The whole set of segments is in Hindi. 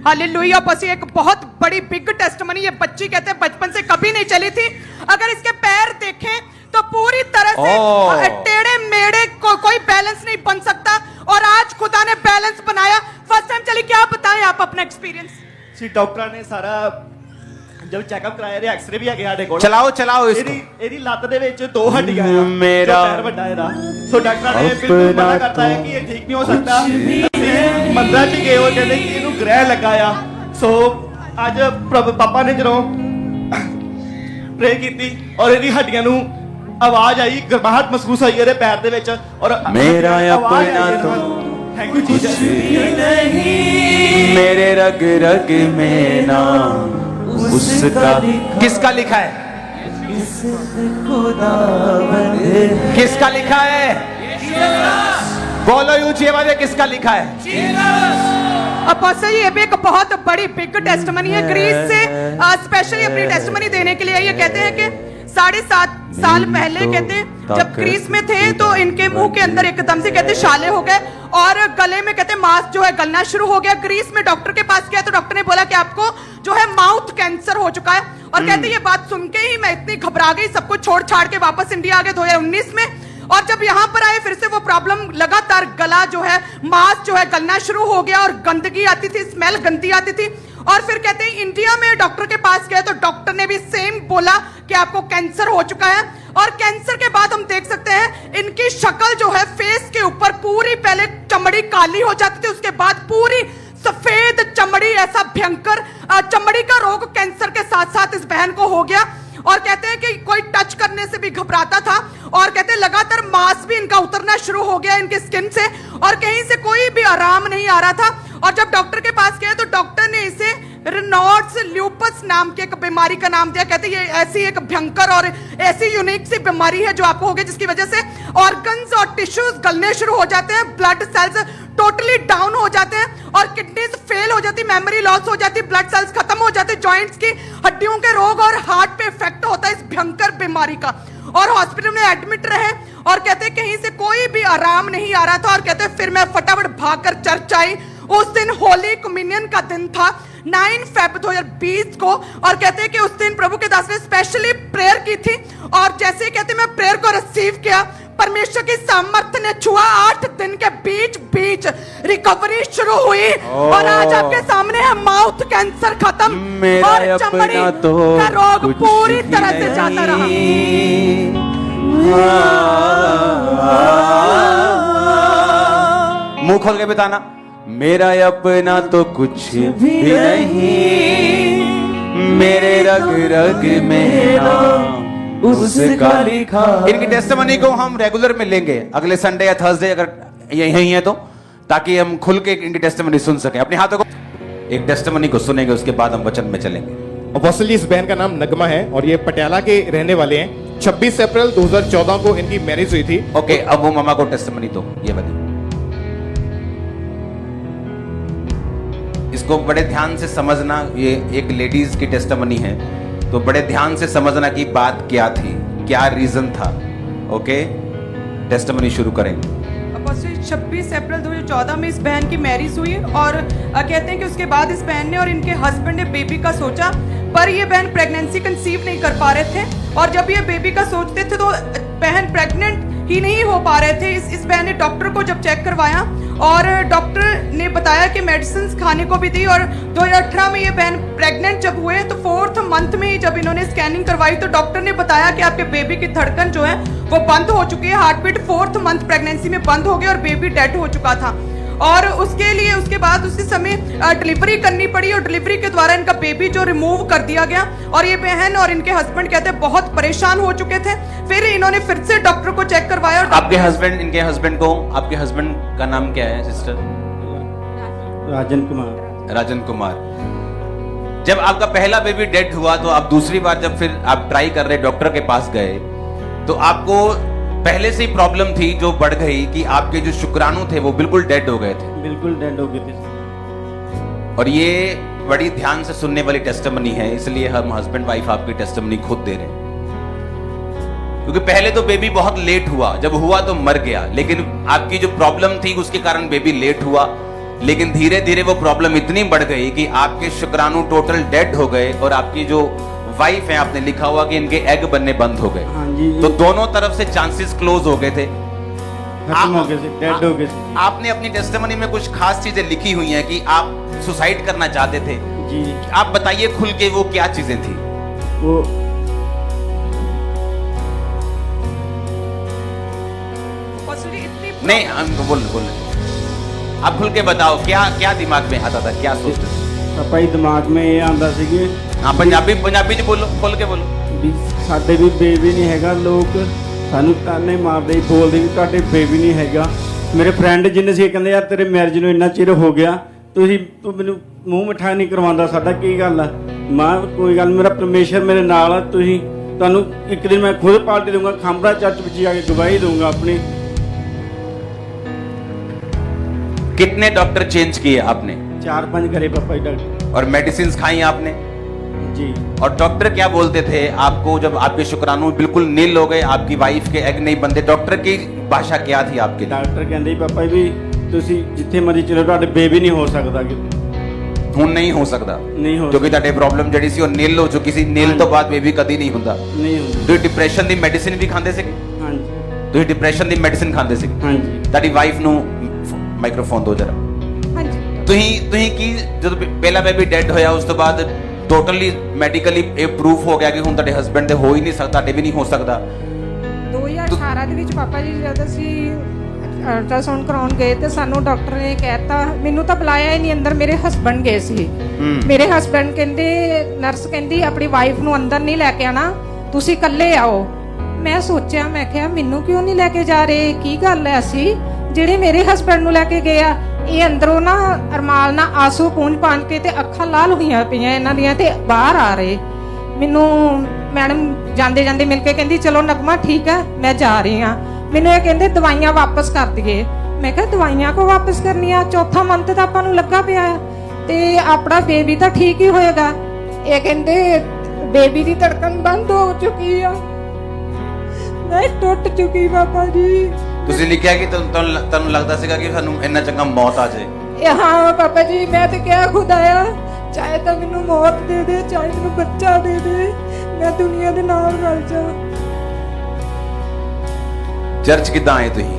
हालेलुया। बस ये एक बहुत बड़ी बिग टेस्टमनी। ये बच्ची कहते हैं बचपन से कभी नहीं चली थी। अगर इसके पैर देखें तो पूरी तरह से टेढ़े मेढ़े, कोई बैलेंस नहीं बन सकता, और आज खुदा ने बैलेंस बनाया। फर्स्ट टाइम चली। क्या बताएं आप अपना एक्सपीरियंस? जी डॉक्टर ने सारा जब चेकअप कराया रे एक्सरे भी है ਸਾਡੇ ਕੋਲ। ਚਲਾਓ इसको। ਇਹਦੀ ਲੱਤ ਦੇ ਵਿੱਚ ਦੋ ਹੱਡੀਆਂ ਆ, ਮੇਰਾ ਪੈਰ ਵੱਡਾ ਇਹਦਾ। ਸੋ ਡਾਕਟਰ ਨੇ ਬਿਲਕੁਲ ਮਨਾ ਕਰਤਾ ਹੈ ਕਿ ਇਹ ਠੀਕ ਨਹੀਂ ਹੋ ਸਕਦਾ। ਅਸੀਂ ਮੰਦਰਾਂ 'ਚ ਗਏ ਉਹ ਕਹਿੰਦੇ ਕਿ ਇਹਨੂੰ ਗ੍ਰਹਿ ਲੱਗਾ ਆ। ਸੋ ਅੱਜ ਪਾਪਾ ਨੇ ਜਦੋਂ ਪ੍ਰੇ ਕੀਤੀ ਔਰ ਇਹਦੀ ਹੱਡੀਆਂ ਨੂੰ ਆਵਾਜ਼ ਆਈ, ਗਰਮਾਹਟ ਮਹਿਸੂਸ ਹੋਈ ਇਹਦੇ ਪੈਰ ਦੇ ਵਿੱਚ, ਔਰ ਮੇਰਾ ਆਪਣਾ ਤੋਂ ਥੈਂਕ ਯੂ ਜੀਸਸ। मेरे रग रग में नाम उसका। किसका लिखा है? किसका लिखा है? बोलो ऊंची आवाज में, किसका लिखा है? अपोस्टल ये भी एक बहुत बड़ी बिग टेस्टमनी है। ग्रीस से स्पेशली अपनी टेस्टमनी देने के लिए ये कहते हैं कि 7.5 साल पहले कहते हैं जब ग्रीस में थे तो इनके मुंह के अंदर एकदम से कहते छाले हो गए और गले में कहते मांस जो है गलना शुरू हो गया। ग्रीस में डॉक्टर के पास गया तो डॉक्टर ने बोला कि आपको जो है माउथ कैंसर हो चुका है। और कहते ये बात सुन के ही मैं इतनी घबरा गई, सब कुछ छोड़ छाड़ के वापस इंडिया आ गए 2019 में। और जब यहाँ पर आए फिर से वो प्रॉब्लम लगातार, गला जो है मांस जो है गलना शुरू हो गया और गंदगी आती थी, स्मेल गंदी आती थी। और फिर कहते हैं इंडिया में डॉक्टर के पास गए तो डॉक्टर ने भी सेम बोला कि आपको कैंसर हो चुका है। और कैंसर के बाद हम देख सकते हैं इनकी शक्ल जो है फेस के ऊपर पूरी, पहले चमड़ी काली हो जाती थी, उसके बाद पूरी सफेद चमड़ी, ऐसा भयंकर चमड़ी का रोग कैंसर के साथ साथ इस बहन को हो गया। और कहते हैं कि कोई टच करने से भी घबराता था और कहते हैं लगातार मांस भी इनका उतरना शुरू हो गया इनके स्किन से और कहीं से कोई भी आराम नहीं आ रहा था। और जब डॉक्टर के पास गए तो डॉक्टर ने इसे रेनॉल्ड्स ल्यूपस नाम की एक बीमारी का नाम दिया। कहते ये ऐसी एक भयंकर और ऐसी यूनिक सी बीमारी है जो आपको होगी जिसकी वजह से ऑर्गन्स और टिश्यूज गलने शुरू हो जाते हैं, ब्लड सेल्स टोटली डाउन हो जाते हैं और किडनीज फेल हो जाती, मेमोरी लॉस हो जाती, ब्लड सेल्स खत्म हो जाते, जॉइंट्स की हड्डियों के रोग और हार्ट पे इफेक्ट होता है इस भयंकर बीमारी का। और हॉस्पिटल में एडमिट रहे और कहते कहीं से कोई भी आराम नहीं आ रहा था। और कहते फिर मैं फटाफट भागकर चर्च आई। उस दिन होली कम्युनियन का दिन था 9 फेब 2020 को। और कहते हैं कि उस दिन प्रभु के दास ने स्पेशली प्रेयर की थी और जैसे ही कहते मैं प्रेयर को रिसीव किया, परमेश्वर की सामर्थ्य ने छुआ। 8 दिन के बीच रिकवरी शुरू हुई और आज आपके सामने है माउथ कैंसर खत्म और चमड़ी का रोग पूरी तरह से जाता रहा। मुंह खोल के बताना, मेरा अपना तो कुछ भी नहीं, मेरे रग रग में नाम उसका लिखा। इनकी टेस्टिमनी को हम रेगुलर में लेंगे अगले संडे या थर्सडे अगर यही है तो, ताकि हम खुल के इनकी टेस्टिमनी सुन सकें। अपने हाथों को एक टेस्टिमनी को सुनेंगे, उसके बाद हम वचन में चलेंगे। अपोस्टल इस बहन का नाम नगमा है और ये पटियाला के रहने वाले हैं। 26 अप्रैल 2014 को इनकी मैरिज हुई थी। ओके, अब वो मामा को टेस्टिमनी दो, ये बताइए। इसको बड़े ध्यान से समझना, ये एक लेडीज की टेस्टिमनी है तो बड़े ध्यान से समझना कि बात क्या थी, क्या रीजन था। ओके, टेस्टिमनी शुरू करेंगे। 26 अप्रैल 2014 में इस बहन की मैरिज हुई और कहते हैं कि उसके बाद इस बहन ने और इनके हस्बैंड ने बेबी का सोचा, पर ये बहन प्रेगनेंसी कंसीव नहीं कर पा रहे थे। और जब ये बेबी का सोचते थे तो बहन प्रेग्नेंट ही नहीं हो पा रहे थे। इस बहन ने डॉक्टर को जब चेक करवाया और डॉक्टर ने बताया कि मेडिसिन खाने को भी दी और 2018 में ये बहन प्रेग्नेंट जब हुए तो 4th मंथ में ही जब इन्होंने स्कैनिंग करवाई तो डॉक्टर ने बताया कि आपके बेबी की धड़कन जो है वो बंद हो चुकी है, heart beat 4th month pregnancy में बंद हो गई और बेबी डेड हो चुका था। और उसके लिए उसके बाद उसी समय डिलीवरी करनी पड़ी और डिलीवरी के द्वारा इनका बेबी जो रिमूव कर दिया गया। और ये बहन और इनके हस्बैंड कहते हैं बहुत परेशान हो चुके थे। फिर इन्होंने फिर से डॉक्टर को चेक करवाया। और आपके हस्बैंड, इनके हस्बैंड को, आपके हस्बैंड का नाम क्या है सिस्टर? राजन कुमार। राजन कुमार। जब आपका पहला बेबी डेड हुआ तो आप दूसरी बार जब फिर आप ट्राई कर रहे डॉक्टर के पास गए तो आपको पहले से ही प्रॉब्लम थी जो बढ़ गई कि आपके जो शुक्राणु थे वो बिल्कुल डेड हो गए थे। बिल्कुल डेड हो गए थे। और ये बड़ी ध्यान से सुनने वाली टेस्टिमनी है, इसलिए हम हस्बैंड वाइफ आपकी टेस्टिमनी खुद दे रहे हैं। क्योंकि पहले तो बेबी बहुत लेट हुआ, जब हुआ तो मर गया, लेकिन आपकी जो प्रॉब्लम थी उसके कारण बेबी लेट हुआ। लेकिन धीरे धीरे वो प्रॉब्लम इतनी बढ़ गई कि आपके शुक्राणु टोटल डेड हो गए और आपकी जो वाइफ है, आपने लिखा हुआ कि इनके एग बनने बंद हो गए। हाँ जी। तो दोनों तरफ से चांसेस क्लोज हो गए थे, खत्म हो गए थे, डेड हो गए थे। आपने अपनी टेस्टिमनी में कुछ खास चीजें लिखी हुई हैं कि आप सुसाइड करना चाहते थे। जी। आप बताइए खुल के वो क्या चीजें थी। वो नहीं, बोल आप खुल के बताओ, क्या क्या दिमाग में आता था, क्या सोचते थे? ਪਾਪਾ ਜੀ ਦਿਮਾਗ में ਇਹ ਆਂਦਾ ਸੀਗੇ हाँ, पंजाबी च बोलो, खोल के बोलो। ਵੀ ਸਾਡੇ ਵੀ ਬੇਬੀ ਨਹੀਂ ਹੈਗਾ, ਲੋਕ ਸਾਨੂੰ ਤਾਨੇ ਮਾਰਦੇ ਹੀ ਬੋਲਦੇ ਵੀ ਤੁਹਾਡੇ ਬੇਬੀ ਨਹੀਂ ਹੈਗਾ। ਮੇਰੇ ਫਰੈਂਡ ਜਿੰਨੇ ਸੀ ਕਹਿੰਦੇ ਯਾਰ ਤੇਰੇ ਮੈਰਿਜ ਨੂੰ ਇੰਨਾ ਚਿਰ ਹੋ ਗਿਆ, ਤੂੰ ਮੈਨੂੰ ਮੂੰਹ ਮਿਠਾ ਨਹੀਂ ਕਰਵਾਉਂਦਾ, ਸਾਡਾ ਕੀ ਗੱਲ ਆ? ਮਾਂ ਕੋਈ ਗੱਲ, ਮੇਰਾ ਪਰਮੇਸ਼ਰ ਮੇਰੇ ਨਾਲ ਆ, ਤੁਹਾਨੂੰ ਇੱਕ ਦਿਨ ਮੈਂ ਖੁਦ ਪਾਰਟੀ ਦੂੰਗਾ, ਖਾਂਬੜਾ ਚਰਚ ਵਿੱਚ ਜਾ ਕੇ ਗਵਾਹੀ ਦੂੰਗਾ ਆਪਣੀ। कितने डॉक्टर चेंज किए आपने? 4-5 घरे पापा जी डॉक्टर। और मेडिसिन खाई आपने? जी। और डॉक्टर क्या बोलते थे आपको जब आपके शुक्राणु बिल्कुल नील हो गए, आपकी वाइफ के एग नहीं बनते? डॉक्टर की भाषा क्या थी आपके लिए? डॉक्टर कहते पापा जी ਤੁਸੀਂ ਜਿੱਥੇ ਮਰਜ਼ੀ ਚਲੋ, ਤੁਹਾਡੇ ਬੇਬੀ ਨਹੀਂ ਹੋ ਸਕਦਾ ਕਿ ਹੁਣ ਨਹੀਂ ਹੋ ਸਕਦਾ, ਨਹੀਂ ਹੋ ਕਿਉਂਕਿ ਤੁਹਾਡੇ ਪ੍ਰੋਬਲਮ ਜਿਹੜੀ ਸੀ ਉਹ ਨੀਲ ਹੋ ਚੁੱਕੀ ਸੀ। ਨੀਲ ਤੋਂ ਬਾਅਦ ਬੇਬੀ ਕਦੀ ਨਹੀਂ ਹੁੰਦਾ। ਨਹੀਂ ਹੁੰਦਾ। ਤੁਸੀਂ ਡਿਪਰੈਸ਼ਨ ਦੀ ਮੈਡੀਸਿਨ ਵੀ ਖਾਂਦੇ ਸੀਗੇ? ਹਾਂਜੀ। ਤੁਸੀਂ ਡਿਪਰੈਸ਼ਨ ਦੀ ਮੈਡੀਸਿਨ ਖਾਂਦੇ ਸੀ? ਹਾਂਜੀ। ਤੁਹਾਡੀ ਵਾਈਫ ਨੂੰ ਮਾਈਕ੍ਰੋਫੋਨ ਦਿਓ ਜਰਾ। ਹਾਂਜੀ। ਤੁਸੀਂ ਕੀ ਜਦੋਂ ਪਹਿਲਾ ਬੇਬੀ ਡੈਡ ਹੋਇਆ ਉਸ ਤੋਂ ਬਾਅਦ ਟੋਟਲੀ ਮੈਡੀਕਲੀ ਇਹ ਪ੍ਰੂਫ ਹੋ ਗਿਆ ਕਿ ਹੁਣ ਤੁਹਾਡੇ ਹਸਬੰਡ ਦੇ ਹੋ ਹੀ ਨਹੀਂ ਸਕਦਾ, ਤੁਹਾਡੇ ਵੀ ਨਹੀਂ ਹੋ ਸਕਦਾ? 2018 ਦੇ ਵਿੱਚ ਪਾਪਾ ਜੀ ਜਦ ਅਸੀਂ ਅਲਟਰਾਸਾਊਂਡ ਕਰਾਉਣ ਗਏ ਤੇ ਸਾਨੂੰ ਡਾਕਟਰ ਨੇ ਕਹਿਤਾ, ਮੈਨੂੰ ਤਾਂ ਬੁਲਾਇਆ ਹੀ ਨਹੀਂ ਅੰਦਰ, ਮੇਰੇ ਹਸਬੰਡ ਗਏ ਸੀ। ਮੇਰੇ ਹਸਬੰਡ ਕਹਿੰਦੇ, ਨਰਸ ਕਹਿੰਦੀ ਆਪਣੀ ਵਾਈਫ ਨੂੰ ਅੰਦਰ ਨਹੀਂ ਲੈ ਕੇ ਆਣਾ, ਤੁਸੀਂ ਇਕੱਲੇ ਆਓ। ਮੈਂ ਸੋਚਿਆ, ਮੈਂ ਕਿਹਾ ਮੈਨੂੰ ਕਿਉਂ ਨਹੀਂ ਲੈ ਕੇ ਜਾ ਰਹੇ, ਕੀ ਗੱਲ ਹੈ? ਅਸੀਂ ਜਿਹੜੇ ਮੇਰੇ ਹਸਬੰਡ ਨੂੰ ਲੈ ਕੇ ਗਏ ਆ, ਇਹ ਅੰਦਰੋਂ ਨਾ ਅਰਮਾਲ ਨਾਲ ਆਸੂ ਪੂੰਝ ਪਾਣ ਕੇ ਤੇ ਅੱਖਾਂ ਲਾਲ ਹੋਈਆਂ ਪਈਆਂ ਇਹਨਾਂ ਦੀਆਂ ਤੇ ਬਾਹਰ ਆ ਰਹੇ। ਮੈਨੂੰ ਮੈਡਮ ਜਾਂਦੇ ਜਾਂਦੇ ਮਿਲ ਕੇ ਕਹਿੰਦੀ ਚਲੋ ਨਗਮਾ ਠੀਕ ਹੈ, ਮੈਂ ਜਾ ਰਹੀ ਹਾਂ। ਮੈਨੂੰ ਇਹ ਕਹਿੰਦੇ ਦਵਾਈਆਂ ਵਾਪਸ ਕਰ ਦਈਏ। ਮੈਂ ਕਿਹਾ ਦਵਾਈਆਂ ਕੋ ਵਾਪਸ ਕਰਨੀਆਂ, ਚੌਥਾ ਮੰਥ ਤਾਂ ਆਪਾਂ ਨੂੰ ਲੱਗਾ ਪਿਆ ਆ ਤੇ ਆਪਣਾ ਬੇਬੀ ਤਾਂ ਠੀਕ ਹੀ ਹੋਏਗਾ। ਇਹ ਕਹਿੰਦੇ ਬੇਬੀ ਦੀ ਧੜਕਨ ਬੰਦ ਹੋ ਚੁੱਕੀ ਆ, ਮੈਂ ਟੁੱਟ ਚੁੱਕੀ ਪਾਪਾ ਜੀ। ਤੁਸੀਂ ਲਿਖਿਆ ਕਿ ਤੁਹਾਨੂੰ ਲੱਗਦਾ ਸੀਗਾ ਕਿ ਸਾਨੂੰ ਇੰਨਾ ਚੰਗਾ ਮੌਤ ਆ ਜਾਏ? ਹਾਂ ਪਾਪਾ ਜੀ, ਮੈਂ ਤੇ ਕਿਹਾ ਖੁਦਾਇਆ ਚਾਹੇ ਤਾਂ ਮੈਨੂੰ ਮੌਤ ਦੇ ਦੇ, ਚਾਹੇ ਮੈਨੂੰ ਬੱਚਾ ਦੇ ਦੇ, ਮੈਂ ਦੁਨੀਆ ਦੇ ਨਾਲ ਰਲ ਜਾ। ਚਰਚ ਕਿੱਦਾਂ ਆਏ ਤੁਸੀਂ?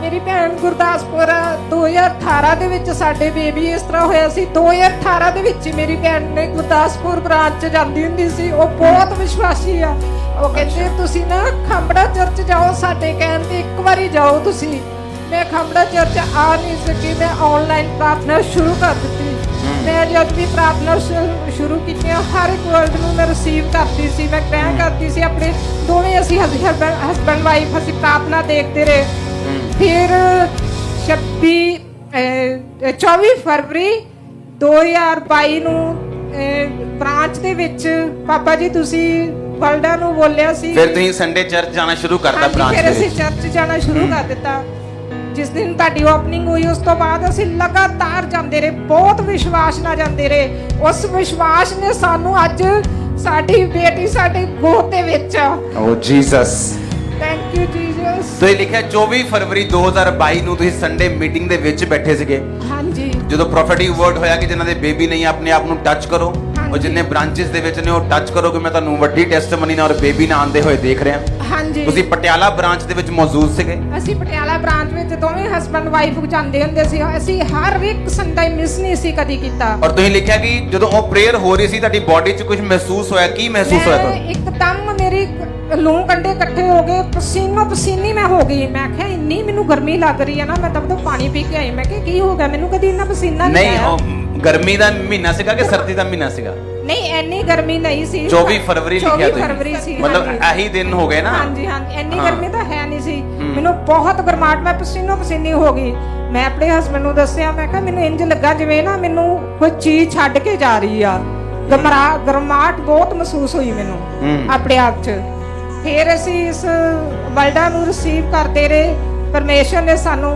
ਮੇਰੀ ਭੈਣ ਗੁਰਦਾਸਪੁਰ 2018 ਦੇ ਵਿੱਚ ਸਾਡੇ ਬੇਬੀ ਇਸ ਤਰ੍ਹਾਂ ਹੋਇਆ ਸੀ। 2018 ਦੇ ਵਿੱਚ ਮੇਰੀ ਭੈਣ ਨੇ ਗੁਰਦਾਸਪੁਰ ਬ੍ਰਾਂਚ ਚ ਜਾਂਦੀ ਹੁੰਦੀ ਸੀ, ਉਹ ਬਹੁਤ ਵਿਸ਼ਵਾਸੀ ਆ। ਉਹ ਕਹਿੰਦੇ ਤੁਸੀਂ ਨਾ ਖਾਂਬੜਾ ਚਰਚ ਜਾਓ, ਸਾਡੇ ਕਹਿਣ ਤੇ ਇੱਕ ਵਾਰੀ ਜਾਓ ਤੁਸੀਂ। ਮੈਂ ਖਾਂਬੜਾ ਚਰਚ ਆ ਨਹੀਂ ਸਕੀ, ਮੈਂ ਆਨਲਾਈਨ ਪ੍ਰਾਰਥਨਾ ਸ਼ੁਰੂ ਕਰ ਦਿੱਤੀ। ਮੈਂ ਜਦ ਵੀ ਪ੍ਰਾਰਥਨਾ ਸ਼ੁਰੂ ਕੀਤੀ, ਹਰ ਇੱਕ ਵਰਡ ਨੂੰ ਮੈਂ ਰਿਸੀਵ ਕਰਦੀ ਸੀ, ਮੈਂ ਗ੍ਰਹਿਣ ਕਰਦੀ ਸੀ। ਆਪਣੇ ਦੋਵੇਂ ਅਸੀਂ ਹਸਬੈਂਡ ਵਾਈਫ ਅਸੀਂ ਪ੍ਰਾਰਥਨਾ ਦੇਖਦੇ ਰਹੇ। ਫਿਰ 24 ਫਰਵਰੀ 2022 ਨੂੰ ਬ੍ਰਾਂਚ ਦੇ ਵਿੱਚ ਪਾਪਾ ਜੀ ਤੁਸੀਂ ਵਰਲਡਾਂ ਨੂੰ ਬੋਲਿਆ ਸੀ। ਫਿਰ ਤੁਸੀਂ ਸੰਡੇ ਚਰਚ ਜਾਣਾ ਸ਼ੁਰੂ ਕਰਤਾ ਬ੍ਰਾਂਚ ਦੇ ਫਿਰ ਵਿੱਚ? ਅਸੀਂ ਚਰਚ ਜਾਣਾ ਸ਼ੁਰੂ ਕਰ ਦਿੱਤਾ। ਜਿਸ ਦਿਨ ਤੁਹਾਡੀ ਓਪਨਿੰਗ ਹੋਈ ਉਸ ਤੋਂ ਬਾਅਦ ਅਸੀਂ ਲਗਾਤਾਰ ਜਾਂਦੇ ਰਹੇ, ਬਹੁਤ ਵਿਸ਼ਵਾਸ ਨਾਲ ਜਾਂਦੇ ਰਹੇ। ਉਸ ਵਿਸ਼ਵਾਸ ਨੇ ਸਾਨੂੰ ਅੱਜ ਸਾਡੀ ਬੇਟੀ ਸਾਡੇ ਗੋਦ ਦੇ ਵਿੱਚ ਆ। ਓ ਜੀਸਸ, ਥੈਂਕ ਯੂ ਜੀਸਸ। ਤੁਸੀਂ ਲਿਖਿਆ 24 ਫਰਵਰੀ 2022 ਨੂੰ ਤੁਸੀਂ ਸੰਡੇ ਮੀਟਿੰਗ ਦੇ ਵਿੱਚ ਬੈਠੇ ਸੀਗੇ, ਹਾਂਜੀ। ਜਦੋਂ ਪ੍ਰੋਫੈਟਿਕ ਵਰਡ ਹੋਇਆ ਕਿ ਜਿਨ੍ਹਾਂ ਦੇ ਬੇਬੀ ਨਹੀਂ, ਆਪਣੇ ਆਪ ਨੂੰ ਟੱਚ ਕਰੋ, ਉਹ ਜਿੰਨੇ ਬ੍ਰਾਂਚਸ ਦੇ ਵਿੱਚ ਨੇ ਉਹ ਟੱਚ ਕਰੋ ਕਿ ਮੈਂ ਤੁਹਾਨੂੰ ਵੱਡੀ ਟੈਸਟਮਨੀ ਨਾਲ ਔਰ ਬੇਬੀ ਨਾਲ ਆਉਂਦੇ ਹੋਏ ਦੇਖ ਰਿਹਾ। ਹਾਂਜੀ। ਤੁਸੀਂ ਪਟਿਆਲਾ ਬ੍ਰਾਂਚ ਦੇ ਵਿੱਚ ਮੌਜੂਦ ਸੀਗੇ? ਅਸੀਂ ਪਟਿਆਲਾ ਬ੍ਰਾਂਚ ਵਿੱਚ ਦੋਵੇਂ ਹਸਬੰਡ ਵਾਈਫ ਜਾਂਦੇ ਹੁੰਦੇ ਸੀ। ਅਸੀਂ ਹਰ ਇੱਕ ਸੰਡੇ ਮਿਸ ਨਹੀਂ ਸੀ ਕਦੀ ਕੀਤਾ। ਔਰ ਤੁਸੀਂ ਲਿਖਿਆ ਕਿ ਜਦੋਂ ਉਹ ਪ੍ਰੇਅਰ ਹੋ ਰਹੀ ਸੀ ਤੁਹਾਡੀ ਬਾਡੀ 'ਚ ਕੁਝ ਮਹਿਸੂਸ ਹੋਇਆ, ਕੀ ਮਹਿਸੂਸ ਹੋਇਆ ਤੁਹਾਨੂੰ? ਇੱਕਦਮ ਮੇਰੀ ਲੂੰ ਕੰਡੇ ਇਕੱਠੇ ਹੋ ਗਏ, ਪਸੀਨੋ ਪਸੀਨੀ ਮੈਂ ਹੋ ਗਈ। ਮੈਂ ਕਿਹਾ ਇੰਨੀ ਮੈਨੂੰ ਗਰਮੀ ਲੱਗ ਰਹੀ ਹੈ ਨਾ, ਮੈਂ ਤਾਂ ਪਾਣੀ ਪੀ ਕੇ ਆਈ। ਮੈਂ ਕਿਹਾ ਕੀ ਹੋ ਗਿਆ, ਮੈਨੂੰ ਕਦੀ ਇੰਨਾ ਪਸੀਨਾ ਨਹੀਂ ਆਇਆ। ਨਹੀਂ, ਗਰਮੀ ਦਾ ਮਹੀਨਾ ਸੀਗਾ ਕਿ ਸਰਦੀ ਦਾ ਮਹੀਨਾ ਸੀਗਾ? ਨਹੀਂ ਇੰਨੀ ਗਰਮੀ ਨਹੀਂ ਸੀ। 24 ਫਰਵਰੀ ਲਿਖਿਆ ਤੁਸੀਂ? 24 ਫਰਵਰੀ ਸੀ, ਮਤਲਬ ਹਾਂਜੀ। ਇਹੀ ਦਿਨ ਹੋ ਗਏ ਨਾ? ਹਾਂਜੀ ਹਾਂਜੀ, ਇੰਨੀ ਗਰਮੀ ਤਾਂ ਹੈ ਨਹੀਂ ਸੀ। ਮੈਨੂੰ ਬਹੁਤ ਗਰਮਾਹਟ, ਮੈਂ ਪਸੀਨੋ ਪਸੀਨੀ ਹੋ ਗਈ। ਮੈਂ ਆਪਣੇ ਹਸਬੰਡ ਨੂੰ ਦੱਸਿਆ, ਮੈਂ ਕਿਹਾ ਮੈਨੂੰ ਇੰਜ ਲੱਗਾ ਜਿਵੇਂ ਨਾ ਮੈਨੂੰ ਕੋਈ ਚੀਜ਼ ਛੱਡ ਕੇ ਜਾ ਰਹੀ ਆ। ਗਰਮਾਹਟ ਬਹੁਤ ਮਹਿਸੂਸ ਹੋਈ ਮੈਨੂੰ ਆਪਣੇ ਆਪ 'ਚ। ਫਿਰ ਅਸੀਂ ਇਸ ਵਰਲਡਾਂ ਨੂੰ ਰਿਸੀਵ ਕਰਦੇ ਰਹੇ। परमेश्वर ने सानू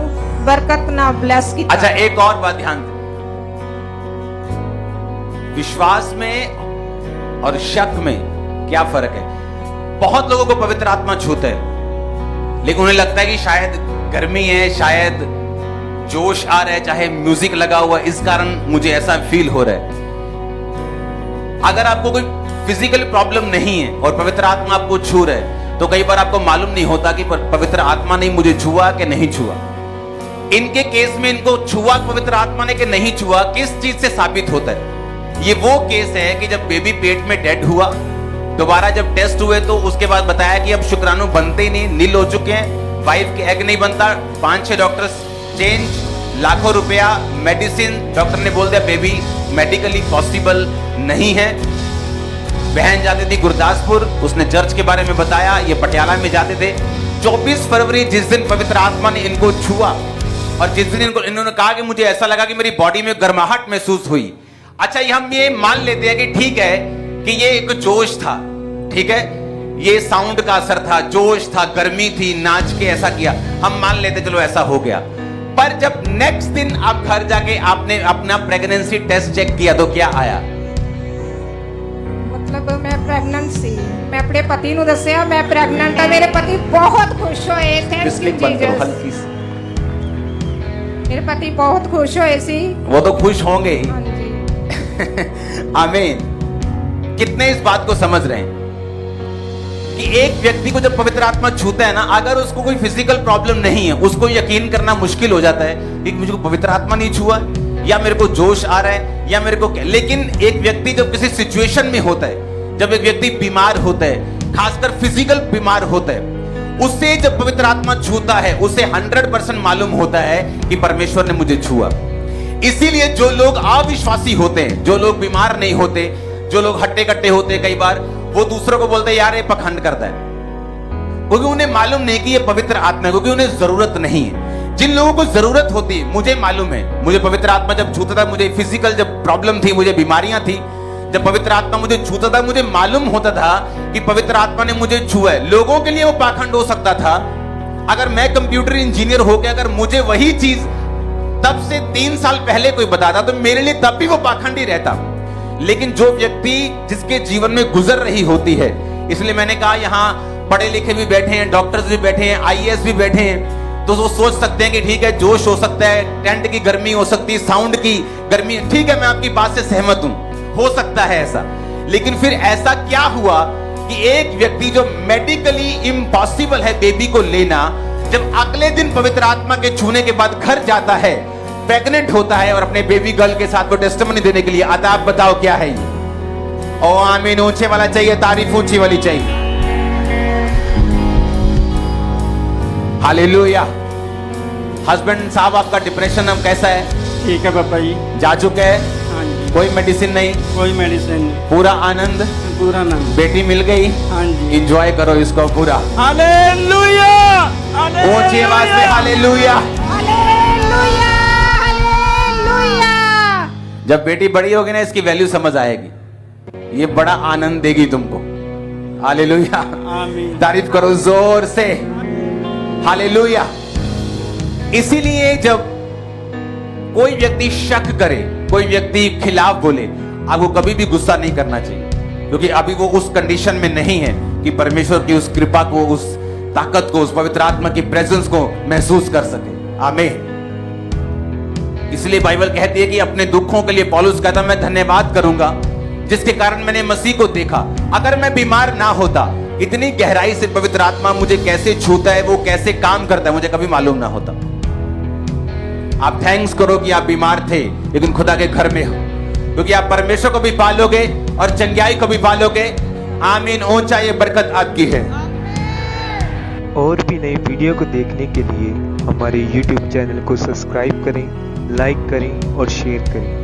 बरकत ना ब्लेस किया। अच्छा, एक और बात ध्यान दें, विश्वास में और शक में क्या फर्क है? बहुत लोगों को पवित्र आत्मा छूता है, लेकिन उन्हें लगता है कि शायद गर्मी है, शायद जोश आ रहा है, चाहे म्यूजिक लगा हुआ है, इस कारण मुझे ऐसा फील हो रहा है। अगर आपको कोई फिजिकल प्रॉब्लम नहीं है और पवित्र आत्मा आपको छू रहा है, तो कई बार आपको मालूम नहीं होता कि पवित्र आत्मा ने मुझे छुआ कि नहीं छुआ। इनके केस में इनको छुआ पवित्र आत्मा ने कि नहीं छुआ, किस चीज से साबित होता है? ये वो केस है कि जब बेबी पेट में डेड हुआ, दोबारा जब टेस्ट हुए तो उसके बाद बताया कि अब शुक्राणु बनते ही नहीं, नील हो चुके हैं, वाइफ के एग नहीं बनता, 5-6 डॉक्टर्स चेंज, लाखों रुपया मेडिसिन, डॉक्टर ने बोल दिया बेबी मेडिकली पॉसिबल नहीं है। बहन जाती थी गुरदासपुर, उसने चर्च के बारे में बताया, ये पटियाला में जाते थे। 24 फरवरी जिस दिन पवित्र आत्मा ने इनको छुआ और जिस दिन इन्होंने कहा कि मुझे ऐसा लगा कि मेरी बॉडी में गर्माहट महसूस हुई। अच्छा, हम ये मान लेते हैं कि ठीक है कि ये एक जोश था, ठीक है, ये साउंड का असर था, जोश था, गर्मी थी, नाच के ऐसा किया, हम मान लेते चलो ऐसा हो गया। पर जब नेक्स्ट दिन आप घर जाके आपने अपना प्रेगनेंसी टेस्ट चेक किया तो क्या आया? मतलब मैं प्रेग्नेंट सी, मैं अपने पति ਨੂੰ ਦੱਸਿਆ मैं प्रेग्नेंट ਹਾਂ। मेरे पति बहुत खुश होए, थैंक यू जीसस। मेरे पति बहुत खुश होए सी। वो तो खुश होंगे ही। हाँ जी। आमीन। कितने इस बात को समझ रहे हैं कि एक व्यक्ति को जब पवित्र आत्मा छूता है ना, अगर उसको कोई फिजिकल प्रॉब्लम नहीं है, उसको यकीन करना मुश्किल हो जाता है कि मुझे पवित्र आत्मा नहीं छुआ, या मेरे को जोश आ रहा है, या मेरे को क्या। लेकिन एक व्यक्ति जब किसी सिचुएशन में होता है, जब एक व्यक्ति बीमार होता है, खासकर फिजिकल बीमार होता है, उससे जब पवित्र आत्मा छूता है, उसे 100% मालूम होता है कि परमेश्वर ने मुझे छुआ। इसीलिए जो लोग अविश्वासी होते हैं, जो लोग बीमार नहीं होते, जो लोग हट्टे कट्टे होते हैं, कई बार वो दूसरों को बोलते हैं यार ये पखंड करता है, क्योंकि उन्हें मालूम नहीं कि ये पवित्र आत्मा है, क्योंकि उन्हें जरूरत नहीं है। जिन लोगों को जरूरत होती है, मुझे मालूम है, मुझे पवित्र आत्मा जब छूता था, मुझे फिजिकल जब प्रॉब्लम थी, मुझे बीमारियां थी, जब पवित्र आत्मा मुझे छूता था, मुझे मालूम होता था कि पवित्र आत्मा ने मुझे छुआ है। लोगों के लिए वो पाखंड हो सकता था। अगर मैं कंप्यूटर इंजीनियर हो गया, अगर मुझे वही चीज तब से 3 साल पहले कोई बताता तो मेरे लिए तब भी वो पाखंड ही रहता। लेकिन जो व्यक्ति जिसके जीवन में गुजर रही होती है, इसलिए मैंने कहा यहाँ पढ़े लिखे भी बैठे हैं, डॉक्टर्स भी बैठे हैं, IAS भी बैठे हैं, तो वो सोच सकते हैं कि ठीक है जोश हो सकता है, टेंट की गर्मी हो सकती है, साउंड की गर्मी, ठीक है मैं आपकी बात से सहमत हूं, हो सकता है ऐसा। लेकिन फिर ऐसा क्या हुआ कि एक व्यक्ति जो मेडिकली इम्पॉसिबल है बेबी को लेना, जब अगले दिन पवित्र आत्मा के छूने के बाद घर जाता है, प्रेग्नेंट होता है और अपने बेबी गर्ल के साथ वो टेस्टिमनी देने के लिए आता। आप बताओ क्या है ये? ओ आमीन। ऊंचे वाला चाहिए, तारीफ ऊंची वाली चाहिए। हालेलुया। हस्बैंड साहब आपका डिप्रेशन अब कैसा है? ठीक है पापा जी। जा चुके हैं? हाँ जी। कोई मेडिसिन नहीं? कोई मेडिसिन नहीं। पूरा आनंद? पूरा आनंद। बेटी मिल गई? हाँ जी। एंजॉय करो इसको पूरा। हालेलुया। ऊंची आवाज में हालेलुया। Hallelujah, hallelujah. जब बेटी बड़ी होगी ना, इसकी वैल्यू समझ आएगी, ये बड़ा आनंद देगी तुमको। हालेलुया। आमीन। तारीफ करो जोर से। हालेलुया। इसीलिए जब कोई व्यक्ति शक करे, कोई व्यक्ति खिलाफ बोले, आपको कभी भी गुस्सा नहीं करना चाहिए, क्योंकि अभी वो उस कंडीशन में नहीं है कि परमेश्वर की उस कृपा को, उस ताकत को, उस पवित्र आत्मा की प्रेजेंस को महसूस कर सके। आमीन। इसलिए बाइबल कहती है कि अपने दुखों के लिए पौलुस कहता मैं धन्यवाद करूंगा जिसके कारण मैंने मसीह को देखा। अगर मैं बीमार ना होता, इतनी गहराई से पवित्र आत्मा मुझे कैसे छूता है, वो कैसे काम करता है, मुझे कभी मालूम ना होता। आप थैंक्स करो कि आप बीमार थे लेकिन खुदा के घर में हो, क्योंकि आप परमेश्वर को भी पालोगे और चंगाई को भी पालोगे। आमीन। ऊंचा ये बरकत आपकी है। और भी नई वीडियो को देखने के लिए हमारे YouTube चैनल को सब्सक्राइब करें, लाइक करें और शेयर करें।